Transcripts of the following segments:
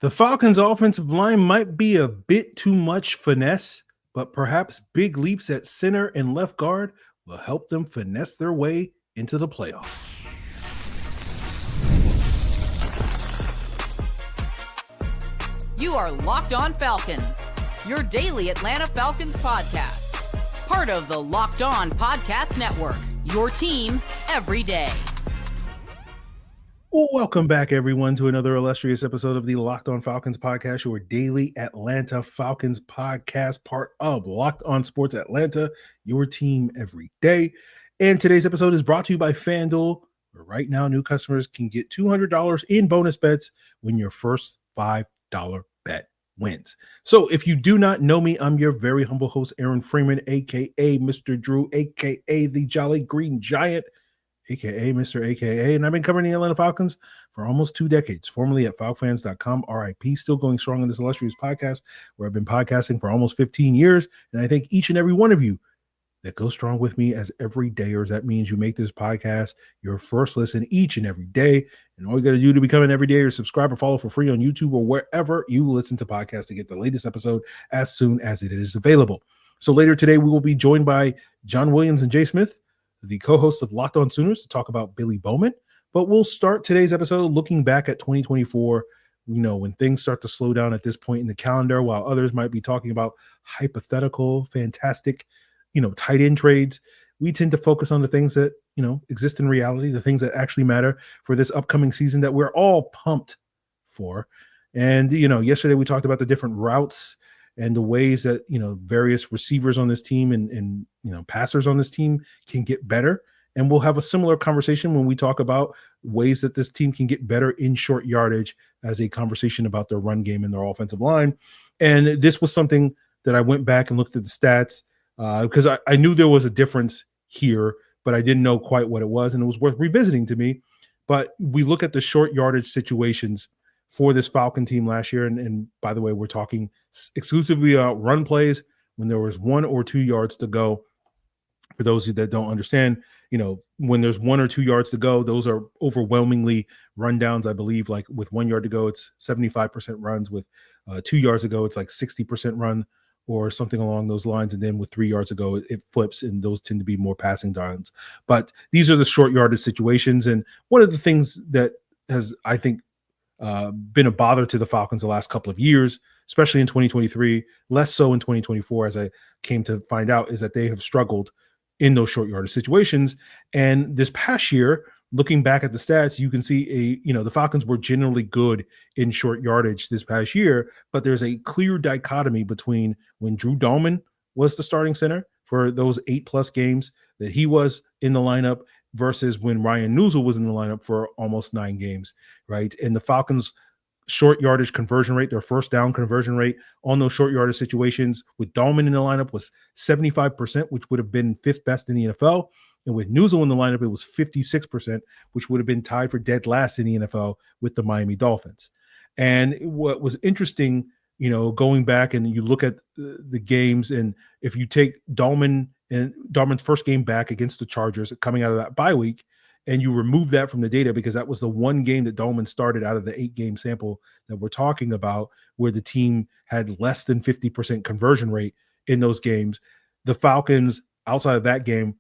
The Falcons' offensive line might be a bit too much finesse, but perhaps big leaps at center and left guard will help them finesse their way into the playoffs. You are Locked On Falcons, your daily Atlanta Falcons podcast. Part of the Locked On Podcast Network, your team every day. Well, welcome back, everyone, to another illustrious episode of the Locked On Falcons podcast, your daily Atlanta Falcons podcast, part of Locked On Sports Atlanta, your team every day. And today's episode is brought to you by FanDuel, where right now new customers can get $200 in bonus bets when your first $5 bet wins. So if you do not know me, I'm your very humble host, Aaron Freeman, a.k.a. Mr. Drew, a.k.a. the Jolly Green Giant, a.k.a. Mr. a.k.a. And I've been covering the Atlanta Falcons for almost 2 decades, formerly at falcfans.com, RIP, still going strong in this illustrious podcast where I've been podcasting for almost 15 years. And I thank each and every one of you that go strong with me as everydayers. That means you make this podcast your first listen each and every day. And all you got to do to become an everydayer is subscribe or follow for free on YouTube or wherever you listen to podcasts to get the latest episode as soon as it is available. So later today, we will be joined by John Williams and Jay Smith, the co-hosts of Locked On Sooners, to talk about Billy Bowman. But we'll start today's episode looking back at 2024. You know, when things start to slow down at this point in the calendar, while others might be talking about hypothetical, fantastic, tight end trades, we tend to focus on the things that, exist in reality, the things that actually matter for this upcoming season that we're all pumped for. And, yesterday we talked about the different routes and the ways that, various receivers on this team and passers on this team can get better. And we'll have a similar conversation when we talk about ways that this team can get better in short yardage as a conversation about their run game and their offensive line. And this was something that I went back and looked at the stats because I knew there was a difference here, but I didn't know quite what it was. And it was worth revisiting to me. But we look at the short yardage situations for this Falcon team last year. And by the way, we're talking exclusively about run plays when there was 1 or 2 yards to go. For those of you that don't understand, when there's 1 or 2 yards to go, those are overwhelmingly rundowns. I believe like with 1 yard to go, it's 75% runs. With 2 yards to go, it's like 60% run or something along those lines. And then with 3 yards to go, it flips, and those tend to be more passing downs. But these are the short yardage situations. And one of the things that has, I think, been a bother to the Falcons the last couple of years, especially in 2023, less so in 2024, as I came to find out, is that they have struggled in those short yardage situations. And this past year, looking back at the stats, you can see the Falcons were generally good in short yardage this past year, but there's a clear dichotomy between when Drew Dalman was the starting center for those 8+ games that he was in the lineup versus when Ryan Neuzil was in the lineup for almost 9 games, right? And the Falcons' short yardage conversion rate, their first down conversion rate on those short yardage situations with Dalman in the lineup was 75%, which would have been 5th best in the NFL. And with Neuzil in the lineup, it was 56%, which would have been tied for dead last in the NFL with the Miami Dolphins. And what was interesting, going back and you look at the games, and if you take Dalman's first game back against the Chargers coming out of that bye week, and you remove that from the data because that was the one game that Dalman started out of the 8-game sample that we're talking about, where the team had less than 50% conversion rate in those games. The Falcons, outside of that game,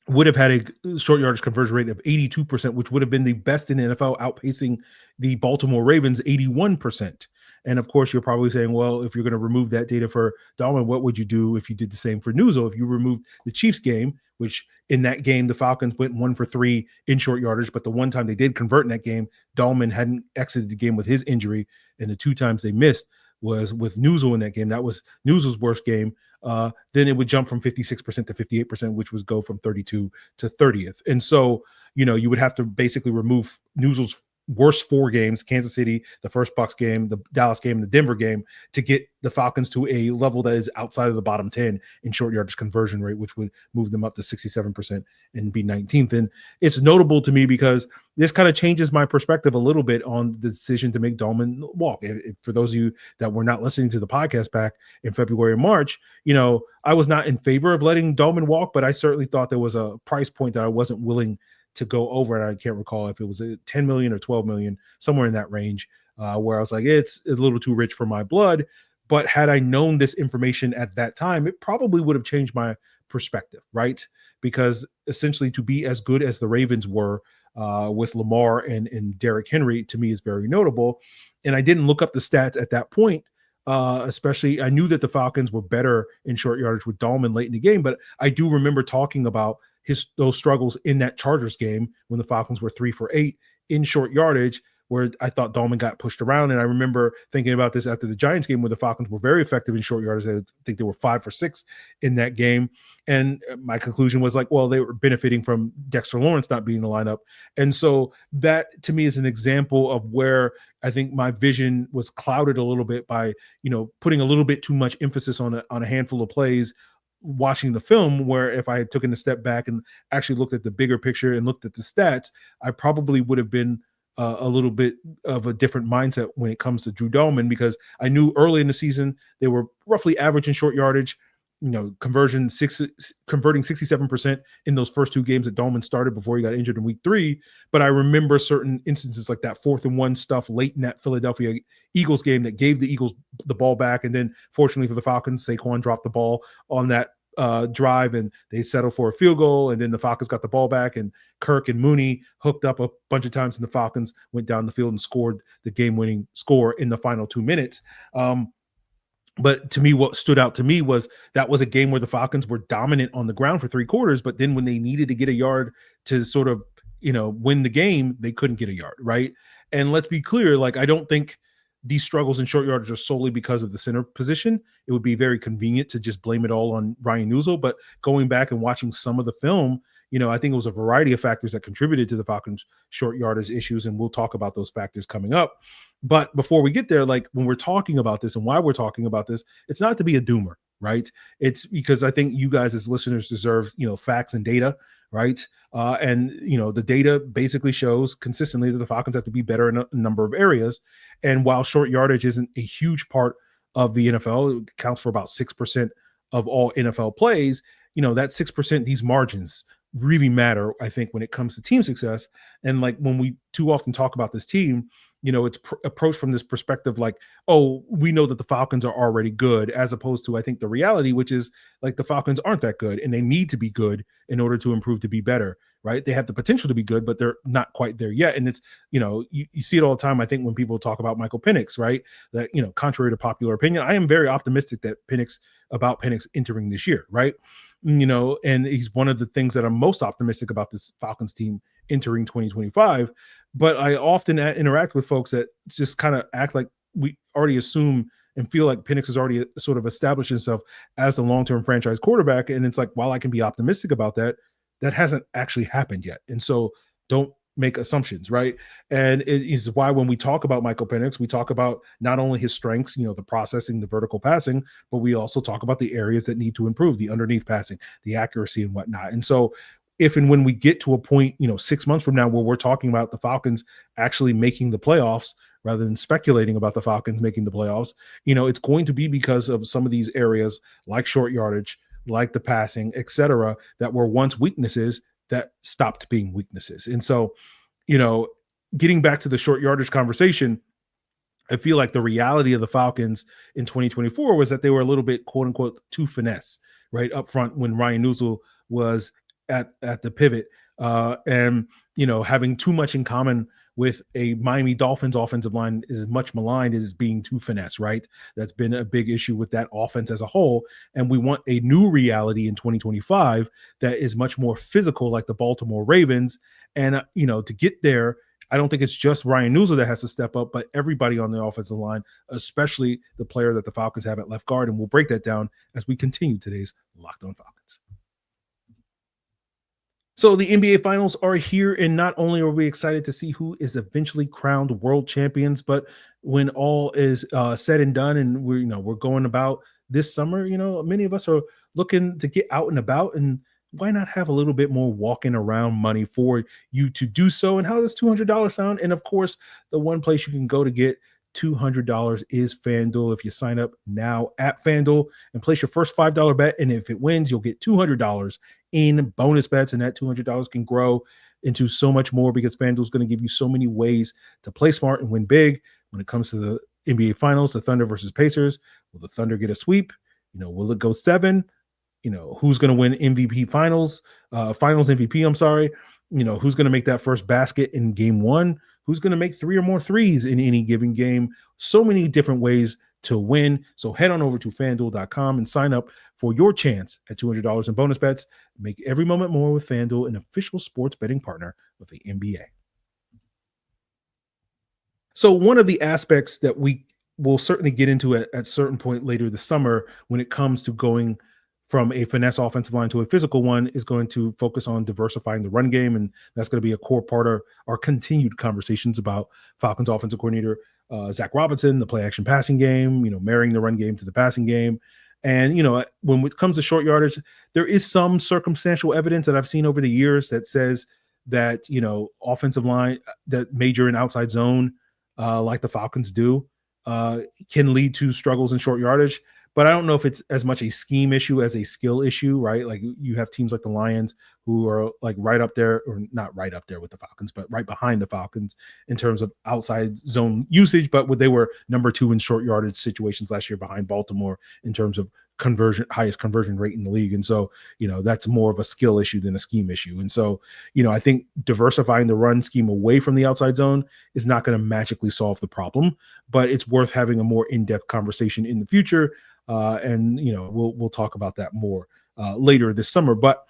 would have had a short yardage conversion rate of 82%, which would have been the best in the NFL, outpacing the Baltimore Ravens 81%. And of course, you're probably saying, well, if you're going to remove that data for Dalman, what would you do if you did the same for Neuzil? If you removed the Chiefs game, which in that game, the Falcons went 1 for 3 in short yardage, but the one time they did convert in that game, Dalman hadn't exited the game with his injury, and the 2 times they missed was with Neuzil in that game. That was Neuzil's worst game. Then it would jump from 56% to 58%, which would go from 32 to 30th. And so, you would have to basically remove Neuzil's worst 4 games, Kansas City, the first Bucs game, the Dallas game, and the Denver game, to get the Falcons to a level that is outside of the bottom 10 in short yardage conversion rate, which would move them up to 67% and be 19th. And it's notable to me because this kind of changes my perspective a little bit on the decision to make Dalman walk. For those of you that were not listening to the podcast back in February and March, I was not in favor of letting Dalman walk, but I certainly thought there was a price point that I wasn't willing to go over. And I can't recall if it was a $10 million or $12 million, somewhere in that range. where I was like, it's a little too rich for my blood. But had I known this information at that time, it probably would have changed my perspective, right? Because essentially, to be as good as the Ravens were with Lamar and Derrick Henry, to me, is very notable. And I didn't look up the stats at that point. Especially, I knew that the Falcons were better in short yardage with Dalman late in the game, but I do remember talking about those struggles in that Chargers game when the Falcons were 3 for 8 in short yardage, where I thought Dalman got pushed around. And I remember thinking about this after the Giants game, where the Falcons were very effective in short yardage. I think they were 5 for 6 in that game. And my conclusion was like, well, they were benefiting from Dexter Lawrence not being in the lineup. And so that to me is an example of where I think my vision was clouded a little bit by, putting a little bit too much emphasis on a handful of plays watching the film, where if I had taken a step back and actually looked at the bigger picture and looked at the stats, I probably would have been a little bit of a different mindset when it comes to Drew Dalman, because I knew early in the season they were roughly average in short yardage, converting 67% in those first 2 games that Dalman started before he got injured in week 3. But I remember certain instances like that 4th and 1 stuff late in that Philadelphia Eagles game that gave the Eagles the ball back. And then fortunately for the Falcons, Saquon dropped the ball on that drive and they settled for a field goal. And then the Falcons got the ball back and Kirk and Mooney hooked up a bunch of times and the Falcons went down the field and scored the game-winning score in the final 2 minutes. But to me, what stood out to me was that was a game where the Falcons were dominant on the ground for 3 quarters, but then when they needed to get a yard to sort of, win the game, they couldn't get a yard, right? And let's be clear, like, I don't think these struggles in short yardage are solely because of the center position. It would be very convenient to just blame it all on Ryan Neuzil, but going back and watching some of the film, I think it was a variety of factors that contributed to the Falcons' short yardage issues, and we'll talk about those factors coming up. But before we get there, like when we're talking about this and why we're talking about this, it's not to be a doomer, right? It's because I think you guys as listeners deserve, facts and data, right? And the data basically shows consistently that the Falcons have to be better in a number of areas. And while short yardage isn't a huge part of the NFL, it accounts for about 6% of all NFL plays. That 6%, these margins really matter, I think, when it comes to team success. And like when we too often talk about this team, it's approached from this perspective like, oh, we know that the Falcons are already good, as opposed to, I think, the reality, which is like the Falcons aren't that good and they need to be good in order to improve to be better, right? They have the potential to be good, but they're not quite there yet. And it's, you see it all the time, I think, when people talk about Michael Penix, right? That, contrary to popular opinion, I am very optimistic that Penix entering this year, right? And he's one of the things that I'm most optimistic about this Falcons team entering 2025. But I often interact with folks that just kind of act like we already assume and feel like Penix has already sort of established himself as the long-term franchise quarterback. And it's like, while I can be optimistic about that, that hasn't actually happened yet. And so don't make assumptions, right? And it is why when we talk about Michael Penix, we talk about not only his strengths, the processing, the vertical passing, but we also talk about the areas that need to improve, the underneath passing, the accuracy and whatnot. And so if and when we get to a point, 6 months from now, where we're talking about the Falcons actually making the playoffs rather than speculating about the Falcons making the playoffs, it's going to be because of some of these areas like short yardage, like the passing, et cetera, that were once weaknesses that stopped being weaknesses. And so, getting back to the short yardage conversation, I feel like the reality of the Falcons in 2024 was that they were a little bit, quote unquote, too finesse, right up front when Ryan Neuzil was at the pivot, and having too much in common with a Miami Dolphins offensive line is much maligned as being too finesse, right? That's been a big issue with that offense as a whole. And we want a new reality in 2025 that is much more physical, like the Baltimore Ravens. And, to get there, I don't think it's just Ryan Neuzil that has to step up, but everybody on the offensive line, especially the player that the Falcons have at left guard. And we'll break that down as we continue today's Locked On Falcons. So the NBA Finals are here, and not only are we excited to see who is eventually crowned world champions, but when all is said and done, and we're going about this summer, many of us are looking to get out and about, and why not have a little bit more walking around money for you to do so? And how does $200 sound? And of course, the one place you can go to get $200 is FanDuel. If you sign up now at FanDuel and place your first $5 bet, and if it wins, you'll get $200 in bonus bets, and that $200 can grow into so much more because FanDuel is going to give you so many ways to play smart and win big when it comes to the NBA Finals, the Thunder versus Pacers. Will the Thunder get a sweep? Will it go 7? Who's going to win MVP finals MVP? I'm sorry. Who's going to make that first basket in game 1? Who's going to make 3 or more threes in any given game? So many different ways to win. So head on over to FanDuel.com and sign up for your chance at $200 in bonus bets. Make every moment more with FanDuel, an official sports betting partner of the NBA. So one of the aspects that we will certainly get into at certain point later this summer when it comes to going from a finesse offensive line to a physical one is going to focus on diversifying the run game. And that's going to be a core part of our continued conversations about Falcons offensive coordinator Zach Robinson, the play action passing game, marrying the run game to the passing game. And, when it comes to short yardage, there is some circumstantial evidence that I've seen over the years that says that, offensive line that major in outside zone, like the Falcons do, can lead to struggles in short yardage. But I don't know if it's as much a scheme issue as a skill issue, right? Like you have teams like the Lions who are like right up there, or not right up there with the Falcons, but right behind the Falcons in terms of outside zone usage. But they were number 2 in short yardage situations last year behind Baltimore in terms of highest conversion rate in the league. And so, that's more of a skill issue than a scheme issue. And so, I think diversifying the run scheme away from the outside zone is not going to magically solve the problem, but it's worth having a more in-depth conversation in the future. And we'll talk about that more later this summer. But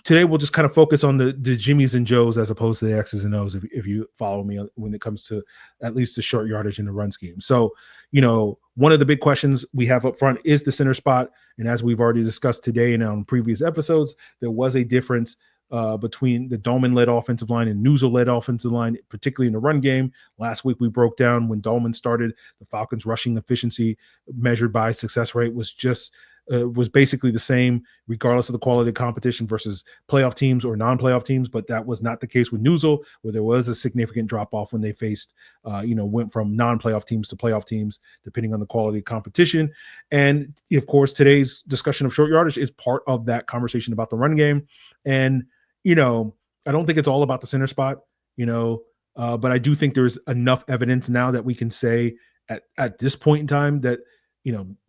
today we'll just kind of focus on the Jimmies and Joes as opposed to the X's and O's, if you follow me when it comes to at least the short yardage and the run scheme. So one of the big questions we have up front is the center spot, and as we've already discussed today and on previous episodes, there was a difference between the Dalman-led offensive line and Neuzil-led offensive line, particularly in the run game. Last week, we broke down when Dalman started, the Falcons' rushing efficiency measured by success rate was basically the same, regardless of the quality of competition versus playoff teams or non-playoff teams. But that was not the case with Neuzil, where there was a significant drop-off when they faced, went from non-playoff teams to playoff teams, depending on the quality of competition. And, of course, today's discussion of short yardage is part of that conversation about the run game. And I don't think it's all about the center spot, but I do think there's enough evidence now that we can say at this point in time that,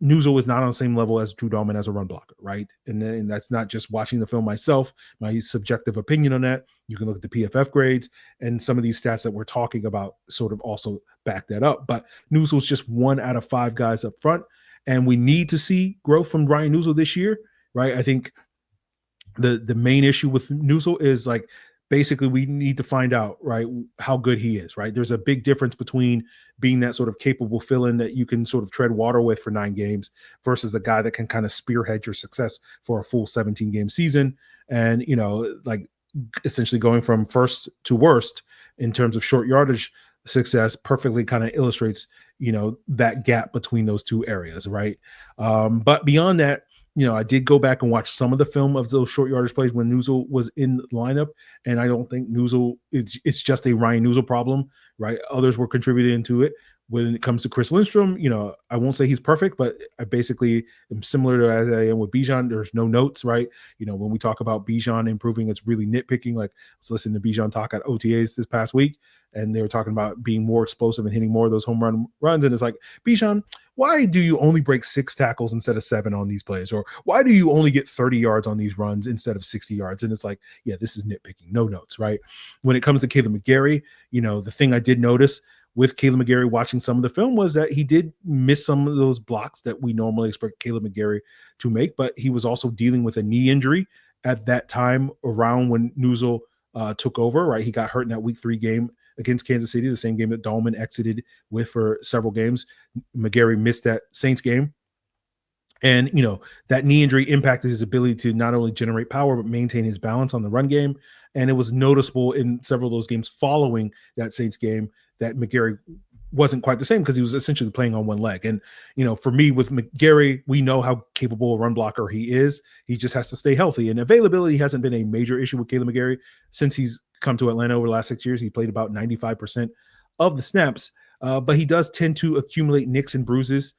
Neuzil is not on the same level as Drew Dalman as a run blocker, right? And that's not just watching the film myself, my subjective opinion on that. You can look at the PFF grades, and some of these stats that we're talking about sort of also back that up. But Neuzil's just 1 out of 5 guys up front, and we need to see growth from Ryan Neuzil this year, right? I think the main issue with Neuzil is like basically we need to find out, right, how good he is, right? There's a big difference between being that sort of capable fill-in that you can sort of tread water with for 9 games versus the guy that can kind of spearhead your success for a full 17-game season. And, like essentially going from first to worst in terms of short yardage success perfectly kind of illustrates, that gap between those two areas, right? But beyond that, I did go back and watch some of the film of those short yardage plays when Neuzil was in the lineup, and I don't think Neuzil, it's just a Ryan Neuzil problem, right? Others were contributing to it. When it comes to Chris Lindstrom, I won't say he's perfect, but I basically am similar to as I am with Bijan. There's no notes, right? When we talk about Bijan improving, it's really nitpicking. Like I was listening to Bijan talk at OTAs this past week, and they were talking about being more explosive and hitting more of those home runs. And it's like, Bijan, why do you only break 6 tackles instead of 7 on these plays? Or why do you only get 30 yards on these runs instead of 60 yards? And it's like, yeah, this is nitpicking, no notes, right? When it comes to Kaleb McGary, the thing I did notice with Kaleb McGary watching some of the film was that he did miss some of those blocks that we normally expect Kaleb McGary to make, but he was also dealing with a knee injury at that time around when Neuzil took over, right? He got hurt in that week 3 game against Kansas City, the same game that Dalman exited with for several games. McGary missed that Saints game. And, that knee injury impacted his ability to not only generate power, but maintain his balance on the run game. And it was noticeable in several of those games following that Saints game that McGary wasn't quite the same because he was essentially playing on one leg. And, for me with McGary, we know how capable a run blocker he is. He just has to stay healthy. And availability hasn't been a major issue with Kaleb McGary since he's come to Atlanta over the last 6 years. He played about 95% of the snaps, but he does tend to accumulate nicks and bruises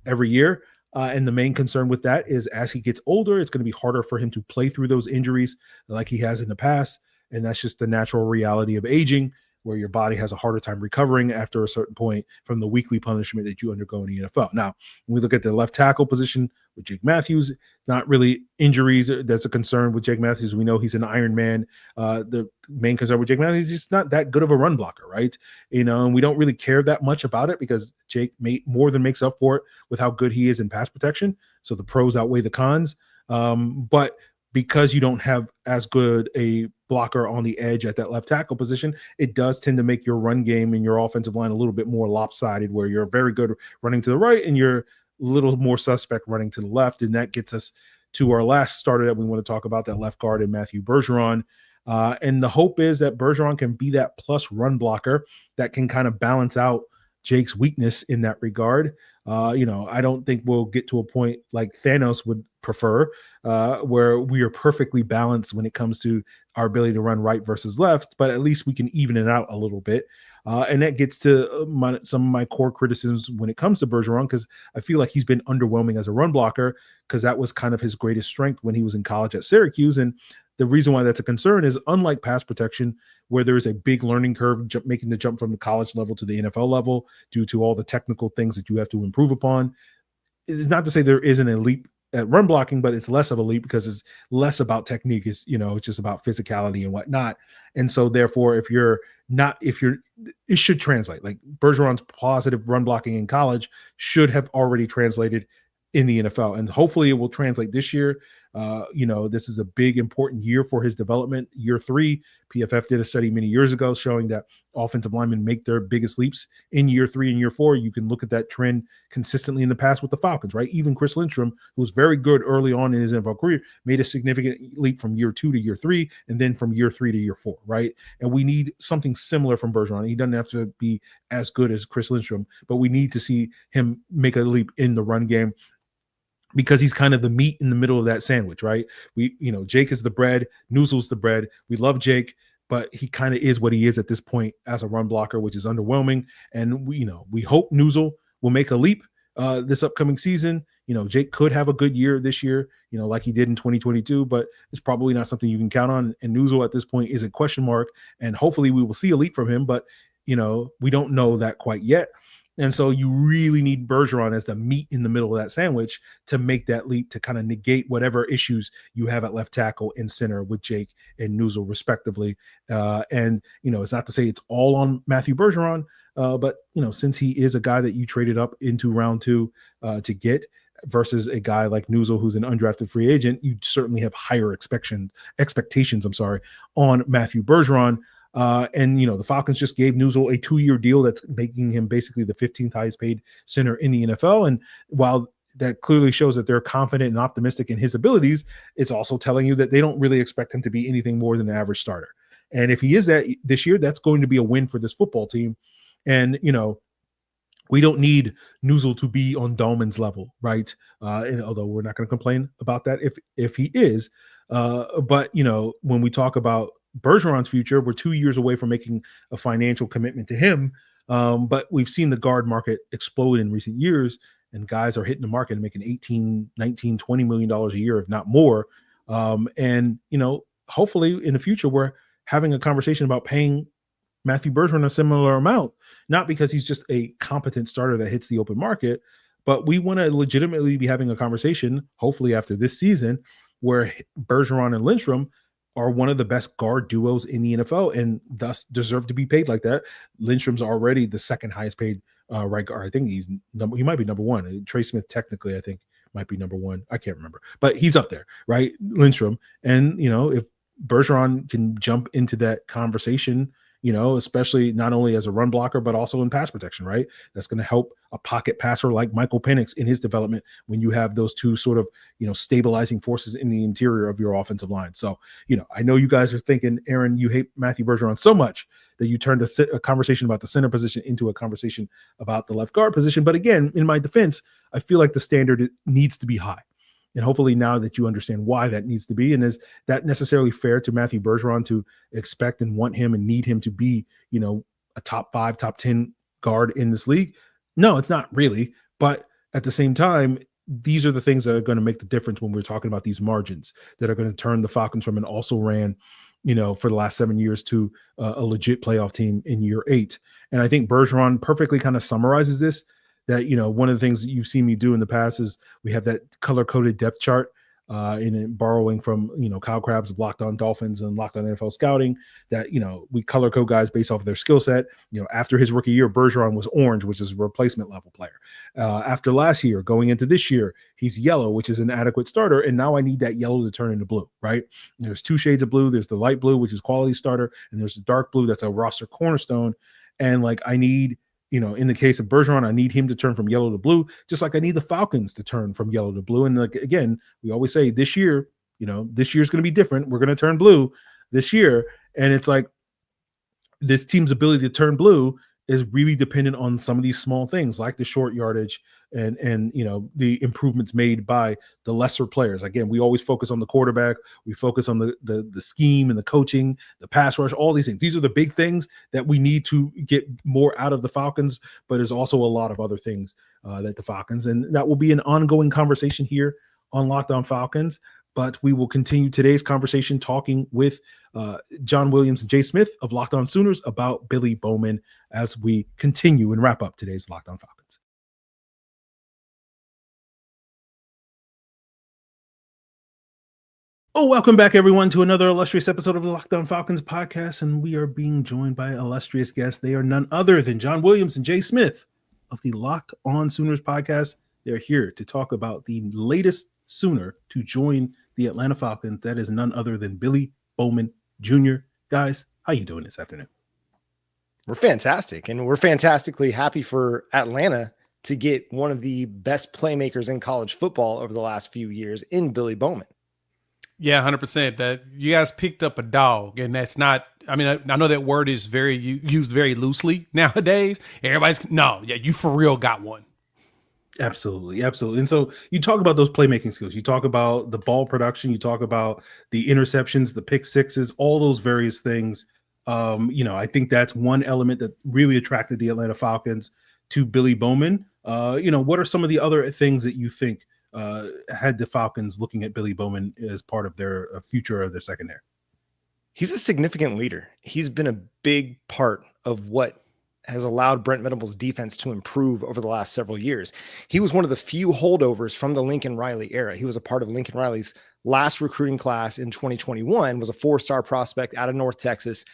every year. And the main concern with that is as he gets older, it's going to be harder for him to play through those injuries like he has in the past. And that's just the natural reality of aging. where your body has a harder time recovering after a certain point from the weekly punishment that you undergo in the NFL. Now, when we look at the left tackle position with Jake Matthews, not really injuries that's a concern with Jake Matthews. We know he's an Iron Man. The main concern with Jake Matthews is just not that good of a run blocker, right? And we don't really care that much about it because Jake more than makes up for it with how good he is in pass protection. So the pros outweigh the cons. But because you don't have as good a blocker on the edge at that left tackle position, it does tend to make your run game and your offensive line a little bit more lopsided, where you're very good running to the right and you're a little more suspect running to the left. And that gets us to our last starter that we want to talk about, that left guard, and Matthew Bergeron. And the hope is that Bergeron can be that plus run blocker that can kind of balance out Jake's weakness in that regard. I don't think we'll get to a point like Thanos would prefer, where we are perfectly balanced when it comes to our ability to run right versus left, but at least we can even it out a little bit. And that gets to some of my core criticisms when it comes to Bergeron, because I feel like he's been underwhelming as a run blocker, because that was kind of his greatest strength when he was in college at Syracuse. And the reason why that's a concern is, unlike pass protection, where there's a big learning curve making the jump from the college level to the NFL level due to all the technical things that you have to improve upon, it's not to say there isn't a leap at run blocking, but it's less of a leap because it's less about technique. It's just about physicality and whatnot. And so therefore, it should translate. Like Bergeron's positive run blocking in college should have already translated in the NFL, and hopefully it will translate this year. This is a big, important year for his development. Year 3, PFF did a study many years ago showing that offensive linemen make their biggest leaps in year 3 and year 4. You can look at that trend consistently in the past with the Falcons, right? Even Chris Lindstrom, who was very good early on in his NFL career, made a significant leap from year 2 to year 3, and then from year 3 to year 4, right? And we need something similar from Bergeron. He doesn't have to be as good as Chris Lindstrom, but we need to see him make a leap in the run game, because he's kind of the meat in the middle of that sandwich, right? Jake is the bread, Neuzil's the bread. We love Jake, but he kind of is what he is at this point as a run blocker, which is underwhelming. And we hope Neuzil will make a leap this upcoming season. Jake could have a good year this year, like he did in 2022, but it's probably not something you can count on. And Neuzil at this point is a question mark, and hopefully we will see a leap from him, but we don't know that quite yet. And so you really need Bergeron as the meat in the middle of that sandwich to make that leap, to kind of negate whatever issues you have at left tackle and center with Jake and Neuzil respectively. It's not to say it's all on Matthew Bergeron, but since he is a guy that you traded up into round 2 to get, versus a guy like Neuzil, who's an undrafted free agent, you certainly have higher expectations on Matthew Bergeron. The Falcons just gave Neuzil a 2-year deal that's making him basically the 15th highest paid center in the NFL. And while that clearly shows that they're confident and optimistic in his abilities, it's also telling you that they don't really expect him to be anything more than an average starter. And if he is that this year, that's going to be a win for this football team. And, we don't need Neuzil to be on Dalman's level, right? And although we're not going to complain about that if he is, but when we talk about Bergeron's future, we're 2 years away from making a financial commitment to him. But we've seen the guard market explode in recent years, and guys are hitting the market and making $18, $19, $20 million a year, if not more. Hopefully in the future, we're having a conversation about paying Matthew Bergeron a similar amount, not because he's just a competent starter that hits the open market, but we want to legitimately be having a conversation, hopefully after this season, where Bergeron and Lindstrom are one of the best guard duos in the NFL and thus deserve to be paid like that. Lindstrom's already the second highest paid right guard. I think he might be number 1. Trey Smith technically, I think, might be number 1. I can't remember, but he's up there, right? Lindstrom. And, if Bergeron can jump into that conversation, especially not only as a run blocker, but also in pass protection, right? That's going to help a pocket passer like Michael Penix in his development when you have those two sort of, stabilizing forces in the interior of your offensive line. So, I know you guys are thinking, Aaron, you hate Matthew Bergeron so much that you turned a conversation about the center position into a conversation about the left guard position. But again, in my defense, I feel like the standard needs to be high. And hopefully now that you understand why that needs to be, and is that necessarily fair to Matthew Bergeron to expect and want him and need him to be, a top 5, top 10 guard in this league? No, it's not really. But at the same time, these are the things that are going to make the difference when we're talking about these margins that are going to turn the Falcons from an also ran for the last 7 years to a legit playoff team in year 8. And I think Bergeron perfectly kind of summarizes this, that, one of the things that you've seen me do in the past is we have that color-coded depth chart in borrowing from, Kyle Crabb's Locked On Dolphins and Locked On NFL Scouting, that, we color code guys based off of their skill set. After his rookie year, Bergeron was orange, which is a replacement level player. After last year, going into this year, he's yellow, which is an adequate starter. And now I need that yellow to turn into blue, right? There's 2 shades of blue. There's the light blue, which is quality starter. And there's the dark blue. That's a roster cornerstone. And I need, in the case of Bergeron, I need him to turn from yellow to blue, just like I need the Falcons to turn from yellow to blue. And again, we always say this year, this year's going to be different. We're going to turn blue this year. And it's like this team's ability to turn blue is really dependent on some of these small things like the short yardage and the improvements made by the lesser players. Again, we always focus on the quarterback. We focus on the scheme and the coaching, the pass rush, all these things. These are the big things that we need to get more out of the Falcons, but there's also a lot of other things that the Falcons, and that will be an ongoing conversation here on Locked On Falcons. But we will continue today's conversation talking with John Williams and Jay Smith of Locked On Sooners about Billy Bowman as we continue and wrap up today's Locked On Falcons. Oh, welcome back, everyone, to another illustrious episode of the Locked On Falcons podcast. And we are being joined by illustrious guests. They are none other than John Williams and Jay Smith of the Locked On Sooners podcast. They're here to talk about the latest Sooner to join the Atlanta Falcons. That is none other than Billy Bowman Jr. Guys, how you doing this afternoon? We're fantastic, and we're fantastically happy for Atlanta to get one of the best playmakers in college football over the last few years in Billy Bowman. Yeah, 100%. That you guys picked up a dog, and that's not. I mean, I know that word is very used very loosely nowadays. You for real got one. Absolutely. And so you talk about those playmaking skills. You talk about the ball production. You talk about the interceptions, the pick sixes, all those various things. I think that's one element that really attracted the Atlanta Falcons to Billy Bowman. What are some of the other things that you think had the Falcons looking at Billy Bowman as part of their future of their secondary? He's a significant leader. He's been a big part of what has allowed Brent Venables' defense to improve over the last several years. He was one of the few holdovers from the Lincoln Riley era. He was a part of Lincoln Riley's last recruiting class in 2021, was a 4-star prospect out of North Texas,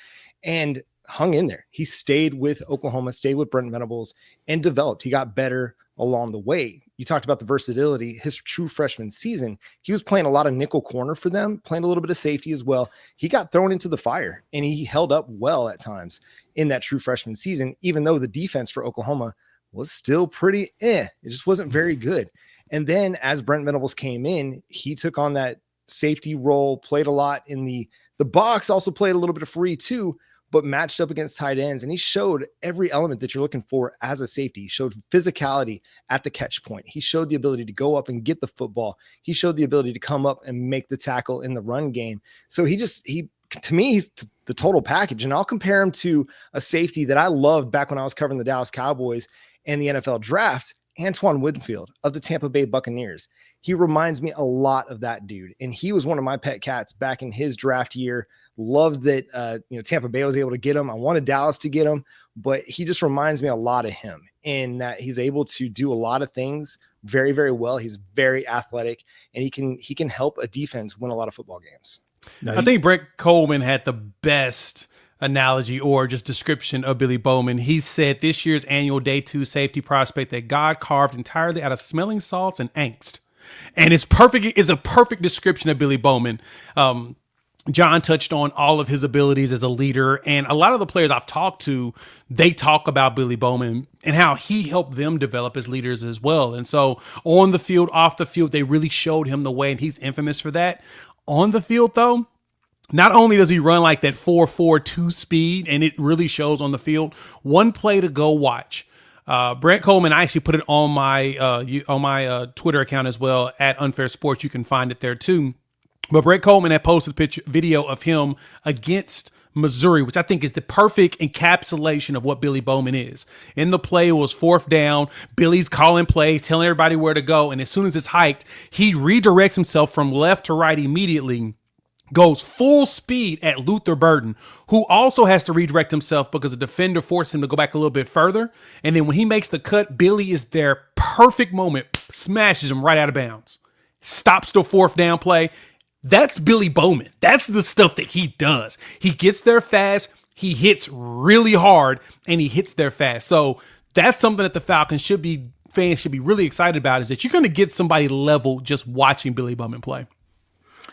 and hung in there. He stayed with Oklahoma, stayed with Brent Venables, and developed. He got better along the way. You talked about the versatility. His true freshman season, he was playing a lot of nickel corner for them, playing a little bit of safety as well. He got thrown into the fire, and he held up well at times in that true freshman season, even though the defense for Oklahoma was still pretty It just wasn't very good. And then as Brent Venables came in, he took on that safety role, played a lot in the box, also played a little bit of free too, but matched up against tight ends. And he showed every element that you're looking for as a safety. He showed physicality at the catch point. He showed the ability to go up and get the football. He showed the ability to come up and make the tackle in the run game. So to me, he's the total package. And I'll compare him to a safety that I loved back when I was covering the Dallas Cowboys and the NFL draft, Antoine Winfield of the Tampa Bay Buccaneers. He reminds me a lot of that dude. And he was one of my pet cats back in his draft year. Loved that, Tampa Bay was able to get him. I wanted Dallas to get him, but he just reminds me a lot of him in that he's able to do a lot of things very, very well. He's very athletic, and he can help a defense win a lot of football games. I think Brett Coleman had the best analogy or just description of Billy Bowman. He said this year's annual day 2 safety prospect that God carved entirely out of smelling salts and angst. And it's a perfect description of Billy Bowman. John touched on all of his abilities as a leader, and a lot of the players I've talked to, they talk about Billy Bowman and how he helped them develop as leaders as well. And so on the field, off the field, they really showed him the way, and he's infamous for that. On the field, though, not only does he run like that 4.42 speed, and it really shows on the field, one play to go watch. Brent Coleman, I actually put it on my Twitter account as well, at Unfair Sports. You can find it there too. But Brett Coleman had posted a video of him against Missouri, which I think is the perfect encapsulation of what Billy Bowman is. In the play, it was 4th down. Billy's calling plays, telling everybody where to go. And as soon as it's hiked, he redirects himself from left to right immediately, goes full speed at Luther Burden, who also has to redirect himself because the defender forced him to go back a little bit further. And then when he makes the cut, Billy is there, perfect moment, smashes him right out of bounds, stops the fourth down play. That's Billy Bowman. That's the stuff that he does. He gets there fast, he hits really hard, and he hits there fast. So that's something that the Falcons fans should be really excited about, is that you're going to get somebody level just watching Billy Bowman play.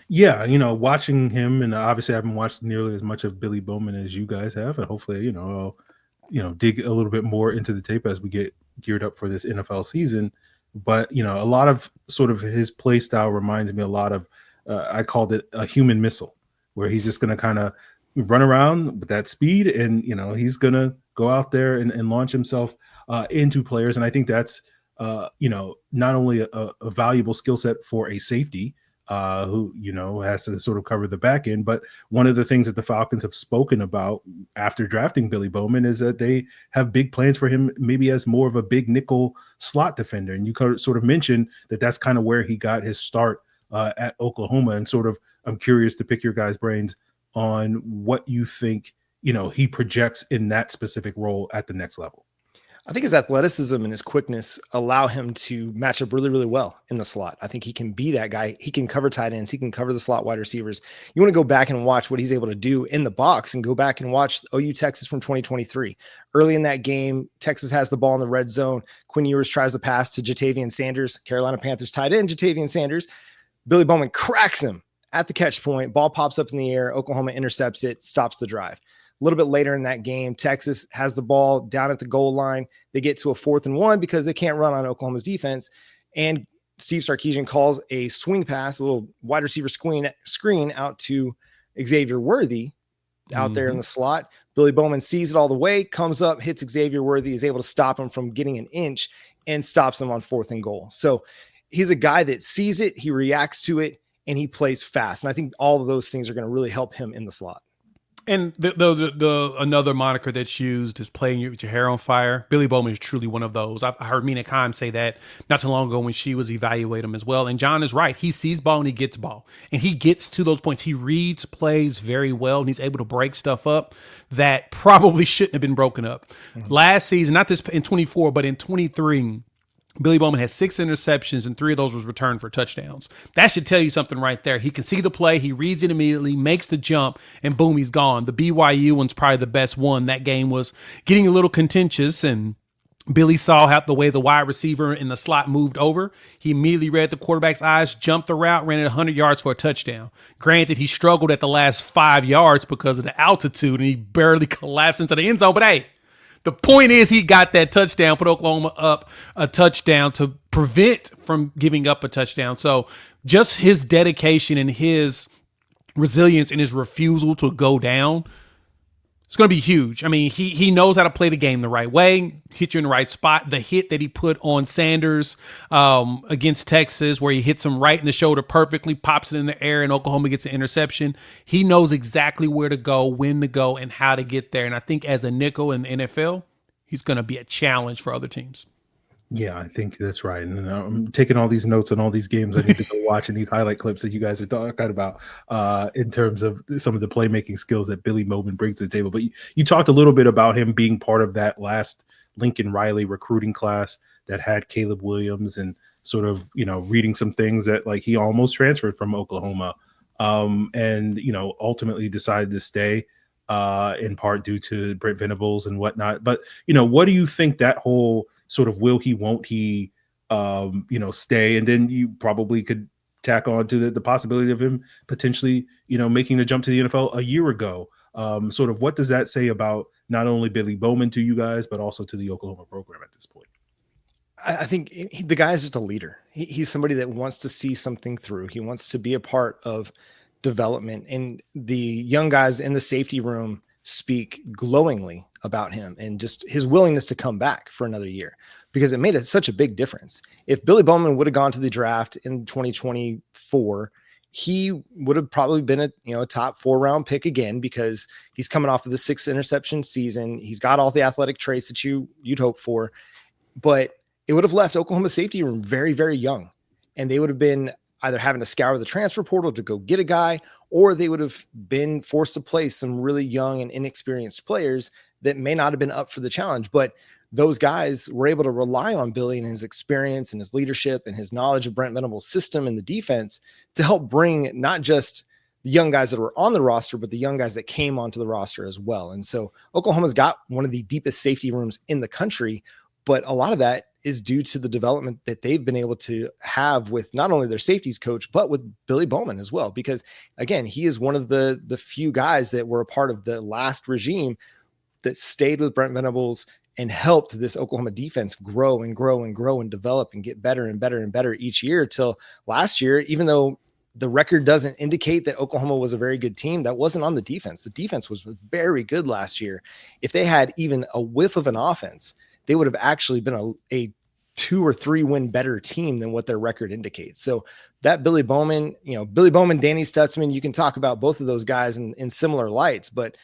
Yeah, watching him, and obviously I haven't watched nearly as much of Billy Bowman as you guys have, and hopefully, I'll, dig a little bit more into the tape as we get geared up for this NFL season. But, a lot of sort of his play style reminds me a lot of, I called it a human missile, where he's just going to kind of run around with that speed, and, he's going to go out there and launch himself into players. And I think that's, not only a valuable skill set for a safety, who has to sort of cover the back end. But one of the things that the Falcons have spoken about after drafting Billy Bowman is that they have big plans for him, maybe as more of a big nickel slot defender. And you sort of mentioned that that's kind of where he got his start at Oklahoma. And sort of, I'm curious to pick your guys' brains on what you think, he projects in that specific role at the next level. I think his athleticism and his quickness allow him to match up really, really well in the slot. I think he can be that guy. He can cover tight ends. He can cover the slot wide receivers. You want to go back and watch what he's able to do in the box, and go back and watch OU Texas from 2023. Early in that game, Texas has the ball in the red zone. Quinn Ewers tries to pass to Jatavian Sanders, Carolina Panthers tight end Jatavian Sanders. Billy Bowman cracks him at the catch point. Ball pops up in the air. Oklahoma intercepts it, stops the drive. A little bit later in that game, Texas has the ball down at the goal line. They get to a 4th and 1 because they can't run on Oklahoma's defense. And Steve Sarkisian calls a swing pass, a little wide receiver screen out to Xavier Worthy out there in the slot. Billy Bowman sees it all the way, comes up, hits Xavier Worthy, is able to stop him from getting an inch, and stops him on 4th and goal. So he's a guy that sees it, he reacts to it, and he plays fast. And I think all of those things are going to really help him in the slot. And the another moniker that's used is playing with your hair on fire. Billy Bowman is truly one of those. I heard Mina Kimes say that not too long ago when she was evaluating him as well. And John is right. He sees ball and he gets ball. And he gets to those points. He reads plays very well, and he's able to break stuff up that probably shouldn't have been broken up. Last season, not this in 24, but in 23, Billy Bowman has 6 interceptions, and 3 of those was returned for touchdowns. That should tell you something right there. He can see the play, he reads it immediately, makes the jump, and boom, he's gone. The BYU one's probably the best one. That game was getting a little contentious, and Billy saw how the way the wide receiver in the slot moved over. He immediately read the quarterback's eyes, jumped the route, ran it 100 yards for a touchdown. Granted, he struggled at the last 5 yards because of the altitude, and he barely collapsed into the end zone, but hey, the point is he got that touchdown, put Oklahoma up a touchdown to prevent from giving up a touchdown. So just his dedication and his resilience and his refusal to go down, it's going to be huge. I mean, he knows how to play the game the right way, hit you in the right spot. The hit that he put on Sanders against Texas, where he hits him right in the shoulder perfectly, pops it in the air, and Oklahoma gets an interception. He knows exactly where to go, when to go, and how to get there. And I think as a nickel in the NFL, he's going to be a challenge for other teams. Yeah, I think that's right. And I'm taking all these notes on all these games. I need to go watch and these highlight clips that you guys are talking about in terms of some of the playmaking skills that Billy Bowman brings to the table. But you talked a little bit about him being part of that last Lincoln Riley recruiting class that had Kaleb Williams, and sort of, reading some things that like he almost transferred from Oklahoma and, ultimately decided to stay in part due to Brent Venables and whatnot. But, what do you think that whole sort of will he, won't he, stay? And then you probably could tack on to the possibility of him potentially, making the jump to the NFL a year ago. Sort of what does that say about not only Billy Bowman to you guys, but also to the Oklahoma program at this point? I think the guy is just a leader. He's somebody that wants to see something through. He wants to be a part of development, and the young guys in the safety room speak glowingly about him and just his willingness to come back for another year, because it made such a big difference. If Billy Bowman would have gone to the draft in 2024, he would have probably been a top 4 round pick again, because he's coming off of the 6 interception season. He's got all the athletic traits that you'd hope for, but it would have left Oklahoma safety room very, very young, and they would have been either having to scour the transfer portal to go get a guy, or they would have been forced to play some really young and inexperienced players that may not have been up for the challenge. But those guys were able to rely on Billy and his experience and his leadership and his knowledge of Brent Venables' system and the defense to help bring not just the young guys that were on the roster, but the young guys that came onto the roster as well. And so Oklahoma's got one of the deepest safety rooms in the country, but a lot of that is due to the development that they've been able to have with not only their safeties coach, but with Billy Bowman as well. Because again, he is one of the few guys that were a part of the last regime that stayed with Brent Venables and helped this Oklahoma defense grow and grow and grow and develop and get better and better and better each year till last year. Even though the record doesn't indicate that Oklahoma was a very good team, that wasn't on the defense. The defense was very good last year. If they had even a whiff of an offense, they would have actually been a 2 or 3 win better team than what their record indicates. So that Billy Bowman, Danny Stutzman, you can talk about both of those guys in similar lights, but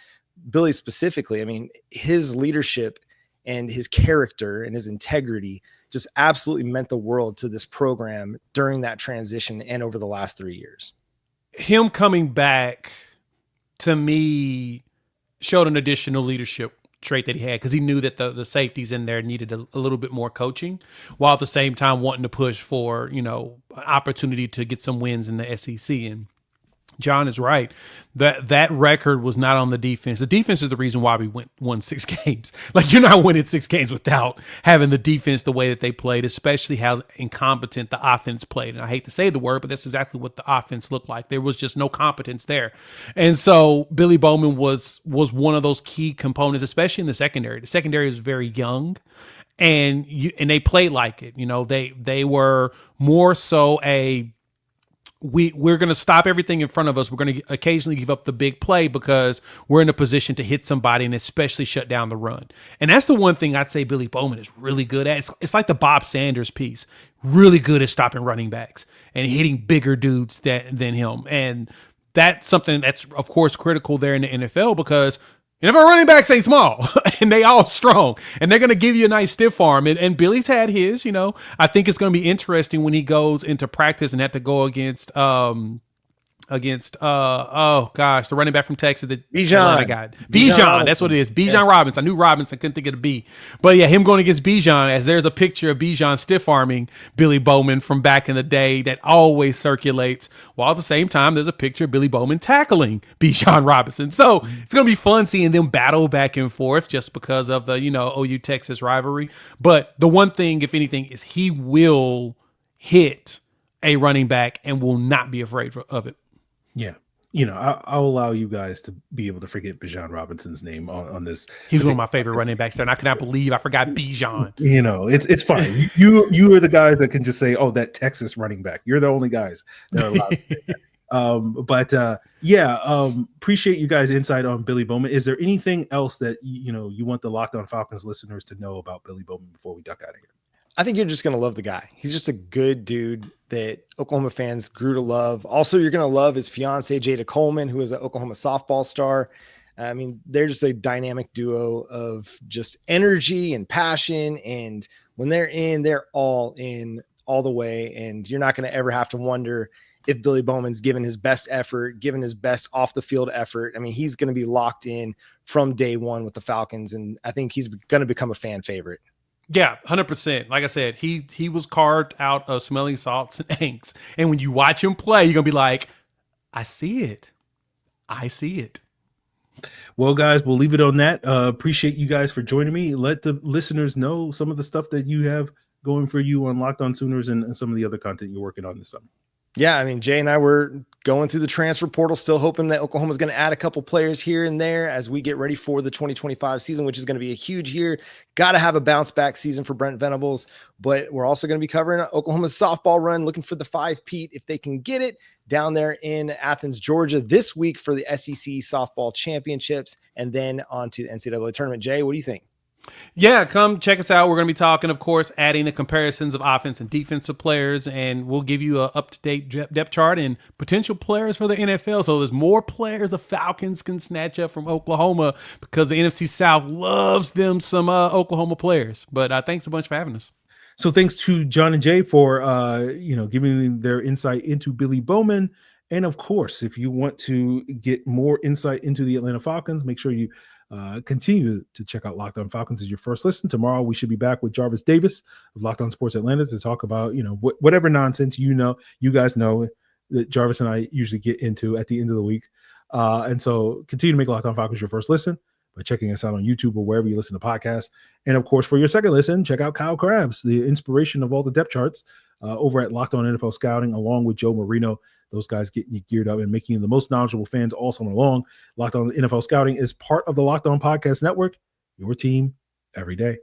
Billy specifically, I mean, his leadership and his character and his integrity just absolutely meant the world to this program during that transition and over the last 3 years. Him coming back, to me, showed an additional leadership trait that he had, because he knew that the safeties in there needed a little bit more coaching, while at the same time wanting to push for, an opportunity to get some wins in the SEC. And John is right. That record was not on the defense. The defense is the reason why we won 6 games. Like, you're not winning 6 games without having the defense the way that they played, especially how incompetent the offense played. And I hate to say the word, but that's exactly what the offense looked like. There was just no competence there. And so Billy Bowman was one of those key components, especially in the secondary. The secondary was very young, and they played like it. They were more so we're going to stop everything in front of us. We're going to occasionally give up the big play because we're in a position to hit somebody and especially shut down the run. And that's the one thing I'd say Billy Bowman is really good at. It's like the Bob Sanders piece, really good at stopping running backs and hitting bigger dudes than him. And that's something that's, of course, critical there in the NFL, because NFL running backs ain't small and they all strong, and they're going to give you a nice stiff arm. And Billy's had his, I think it's going to be interesting when he goes into practice and have to go against the running back from Texas, the Atlanta guy. Bijan, that's what it is. Bijan Robinson. I knew Robinson, couldn't think of the B. But yeah, him going against Bijan, as there's a picture of Bijan stiff arming Billy Bowman from back in the day that always circulates, while at the same time there's a picture of Billy Bowman tackling Bijan Robinson. So it's going to be fun seeing them battle back and forth just because of the, OU Texas rivalry. But the one thing, if anything, is he will hit a running back and will not be afraid of it. Yeah. I'll allow you guys to be able to forget Bijan Robinson's name on this. He was one of my favorite running backs there, and I cannot believe I forgot Bijan. It's fine. You are the guys that can just say, "Oh, that Texas running back." You're the only guys that are allowed to say that. Appreciate you guys' insight on Billy Bowman. Is there anything else that you want the Locked On Falcons listeners to know about Billy Bowman before we duck out of here? I think you're just going to love the guy. He's just a good dude that Oklahoma fans grew to love. Also, you're going to love his fiance, Jada Coleman, who is an Oklahoma softball star. I mean, they're just a dynamic duo of just energy and passion. And when they're in, they're all in all the way. And you're not going to ever have to wonder if Billy Bowman's given his best effort, given his best off the field effort. I mean, he's going to be locked in from day one with the Falcons. And I think he's going to become a fan favorite. Yeah, 100%. Like I said, he was carved out of smelling salts and inks. And when you watch him play, you're going to be like, I see it. I see it. Well, guys, we'll leave it on that. Appreciate you guys for joining me. Let the listeners know some of the stuff that you have going for you on Locked On Sooners and some of the other content you're working on this summer. Yeah, I mean, Jay and I were going through the transfer portal, still hoping that Oklahoma's going to add a couple players here and there as we get ready for the 2025 season, which is going to be a huge year. Got to have a bounce back season for Brent Venables, but we're also going to be covering Oklahoma's softball run, looking for the 5-peat if they can get it down there in Athens, Georgia this week for the SEC softball championships, and then on to the NCAA tournament. Jay, what do you think? Yeah, come check us out. We're going to be talking, of course, adding the comparisons of offense and defensive players, and we'll give you an up-to-date depth chart and potential players for the NFL. So there's more players the Falcons can snatch up from Oklahoma because the NFC South loves them some Oklahoma players. But thanks a bunch for having us. So thanks to John and Jay for giving their insight into Billy Bowman And of course, if you want to get more insight into the Atlanta Falcons, make sure you continue to check out Locked On Falcons as your first listen. Tomorrow, we should be back with Jarvis Davis of Locked On Sports Atlanta to talk about, whatever nonsense, you guys know that Jarvis and I usually get into at the end of the week. And so continue to make Locked On Falcons your first listen by checking us out on YouTube or wherever you listen to podcasts. And of course, for your second listen, check out Kyle Krabs, the inspiration of all the depth charts over at Locked On NFL Scouting, along with Joe Marino. Those guys getting you geared up and making you the most knowledgeable fans all summer long. Locked On NFL Scouting is part of the Locked On Podcast Network, your team every day.